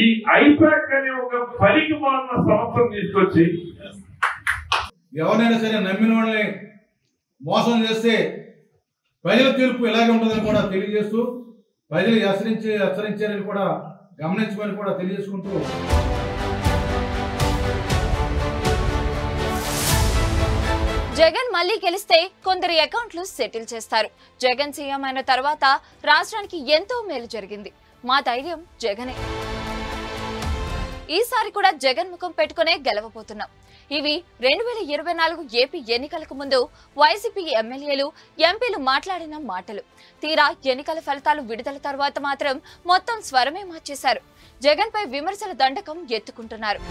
ఈ ఐపాక్ అనే ఒక పనికి మాలిన సంస్థను తీసుకొచ్చి ఎవరైనా సరే నమ్మిన వాళ్ళని మోసం చేస్తే ప్రజల తీర్పు ఇలాగే ఉంటుందని కూడా తెలియజేస్తూ ప్రజలు హెచ్చరించారని కూడా గమనించమని కూడా తెలియజేసుకుంటూ జగన్ మళ్ళీ గెలిస్తే కొందరి అకౌంట్లు సెటిల్ చేస్తారు. జగన్ సీఎం అయిన తర్వాత రాష్ట్రానికి ఎంతో మేలు జరిగింది. మా ధైర్యం జగనే. ఈసారి కూడా జగన్ ముఖం పెట్టుకునే గెలవబోతున్నాం. ఇవి 2024 ఏపీ ఎన్నికలకు ముందు వైసీపీ ఎమ్మెల్యేలు, ఎంపీలు మాట్లాడిన మాటలు. తీరా ఎన్నికల ఫలితాలు విడుదల తర్వాత మాత్రం మొత్తం స్వరమే మార్చేశారు. జగన్ పై విమర్శల దండకం ఎత్తుకుంటున్నారు.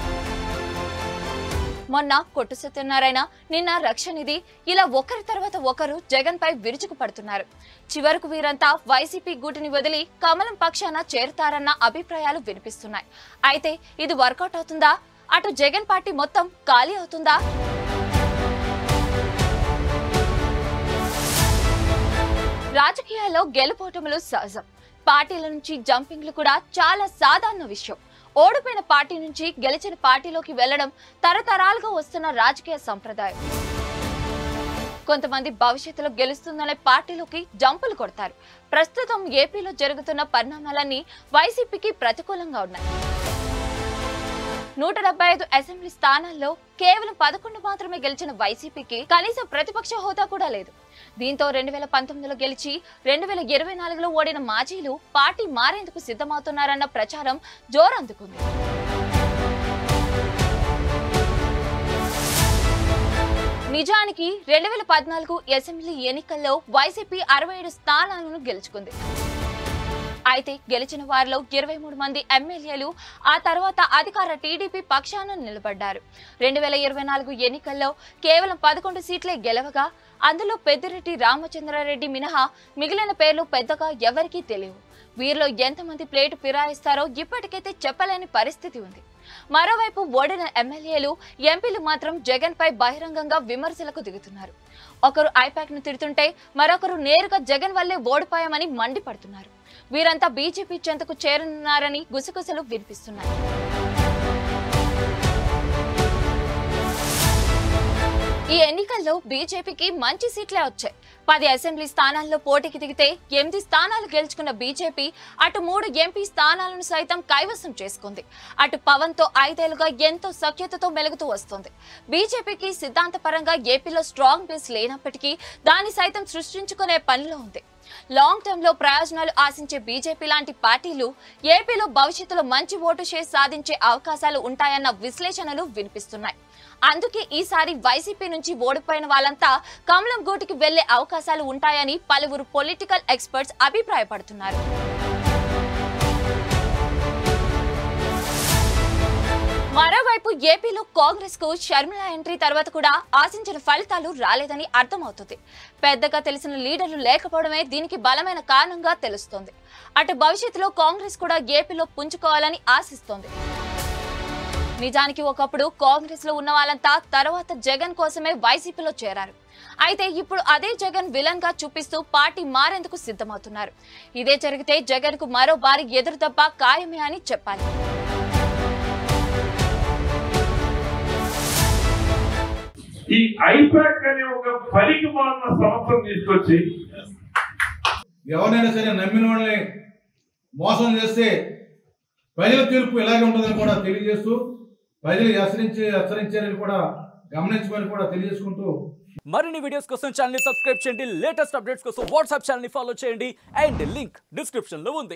మొన్న కొట్టు సత్యనారాయణ, నిన్న రక్షనిధి, ఇలా ఒకరి తర్వాత ఒకరు జగన్ పై విరుచుకు పడుతున్నారు. చివరకు వీరంతా వైసీపీ గూటిని వదిలి కమలం పక్షాన చేరుతారన్న అభిప్రాయాలు వినిపిస్తున్నాయి. అయితే ఇది వర్కౌట్ అవుతుందా? అటు జగన్ పార్టీ మొత్తం ఖాళీ అవుతుందా? రాజకీయాల్లో గెలుపోటములు సహజం. పార్టీల నుంచి జంపింగ్లు కూడా చాలా సాధారణ విషయం. ఓడిపోయిన పార్టీ నుంచి గెలిచిన పార్టీలోకి వెళ్లడం తరతరాలుగా వస్తున్న రాజకీయ సంప్రదాయం. కొంతమంది భవిష్యత్తులో గెలుస్తుందనే పార్టీలోకి జంపులు కొడతారు. ప్రస్తుతం ఏపీలో జరుగుతున్న పరిణామాలన్నీ వైసీపీకి ప్రతికూలంగా ఉన్నాయి. 175 అసెంబ్లీ స్థానాల్లో కేవలం 11 మాత్రమే గెలిచిన వైసీపీకి కనీసం ప్రతిపక్ష హోదా కూడా లేదు. దీంతో 2019లో గెలిచి 2024లో ఓడిన మాజీలు పార్టీ మారేందుకు సిద్ధమవుతున్నారన్న ప్రచారం జోరందుకుంది. నిజానికి 2014 అసెంబ్లీ ఎన్నికల్లో వైసీపీ 67 స్థానాలను గెలుచుకుంది. అయితే గెలిచిన వారిలో 23 మంది ఎమ్మెల్యేలు ఆ తర్వాత అధికార టీడీపీ పక్షాన నిలబడ్డారు. 2024 ఎన్నికల్లో కేవలం 11 సీట్లే గెలవగా అందులో పెద్దిరెడ్డి రామచంద్రారెడ్డి మినహా మిగిలిన పేర్లు పెద్దగా ఎవరికీ తెలియవు. వీరిలో ఎంతమంది ప్లేటు ఫిరాయిస్తారో ఇప్పటికైతే చెప్పలేని పరిస్థితి ఉంది. మరోవైపు ఓడిన ఎమ్మెల్యేలు, ఎంపీలు మాత్రం జగన్ పై బహిరంగంగా విమర్శలకు దిగుతున్నారు. ఒకరు ఐపాక్ ను తిడుతుంటే మరొకరు నేరుగా జగన్ వల్లే ఓడిపోయామని మండిపడుతున్నారు. వీరంతా బీజేపీ చెంతకు చేరనున్నారని గుసగుసలు వినిపిస్తున్నాయి. ఈ ఎన్నికల్లో బీజేపీకి మంచి సీట్లే వచ్చాయి. 10 అసెంబ్లీ స్థానాల్లో పోటీకి దిగితే 8 స్థానాలు గెలుచుకున్న బీజేపీ అటు 3 ఎంపీ స్థానాలను సైతం కైవసం చేసుకుంది. అటు పవన్ తో 5 ఏళ్లుగా ఎంతో సఖ్యతతో మెలుగుతూ వస్తుంది. బీజేపీకి సిద్ధాంతపరంగా ఏపీలో స్ట్రాంగ్ బేస్ లేనప్పటికీ దాన్ని సైతం సృష్టించుకునే పనిలో ఉంది. లాంగ్ టర్మ్ లో ప్రయోజనాలు ఆశించే బీజేపీ లాంటి పార్టీలు ఏపీలో భవిష్యత్తులో మంచి ఓటు షేర్ సాధించే అవకాశాలు ఉంటాయన్న విశ్లేషణలు వినిపిస్తున్నాయి. అందుకే ఈసారి వైసీపీ నుంచి ఓడిపోయిన వాళ్ళంతా కమలం గూటికి వెళ్లే అవకాశాలు ఉంటాయని పలువురు పొలిటికల్ ఎక్స్పర్ట్స్ అభిప్రాయపడుతున్నారు. మరోవైపు ఏపీలో కాంగ్రెస్ కు షర్మిల ఎంట్రీ తర్వాత కూడా ఆశించిన ఫలితాలు రాలేదని అర్థమవుతుంది. పెద్దగా తెలిసిన లీడర్లు లేకపోవడమే దీనికి బలమైన కారణంగా తెలుస్తోంది. అటు భవిష్యత్తులో కాంగ్రెస్ కూడా ఏపీలో పుంజుకోవాలని ఆశిస్తోంది. నిజానికి ఒకప్పుడు కాంగ్రెస్ లో ఉన్న వాళ్ళంతా తర్వాత జగన్ కోసమే వైసీపీలో చేరారు. అయితే ఇప్పుడు అదే జగన్ విలన్ గా చూపిస్తూ పార్టీ మారేందుకు సిద్ధమవుతున్నారు. ఇదే జరిగితే జగన్ కు మరో భారీ ఎదురుదెబ్బ ఖాయమే అని చెప్పాలి. ఈ ఐపాక్ అనే ఒక పనికి మాలిన సంస్థను తీసుకొచ్చి ఎవరైనా సరే నమ్మిన వాళ్ళని మోసం చేస్తే ప్రజల తీర్పు ఇలాగే ఉంటుందని కూడా తెలియజేస్తూ ప్రజలు హెచ్చరించారని కూడా గమనించమని కూడా తెలియజేసుకుంటూ మరిన్ని వీడియోస్ కోసం ఛానల్ ని సబ్స్క్రైబ్ చేయండి. లేటెస్ట్ అప్డేట్స్ కోసం వాట్సాప్ ఛానల్ ని ఫాలో చేయండి. అండ్ లింక్ డిస్క్రిప్షన్ లో ఉంది.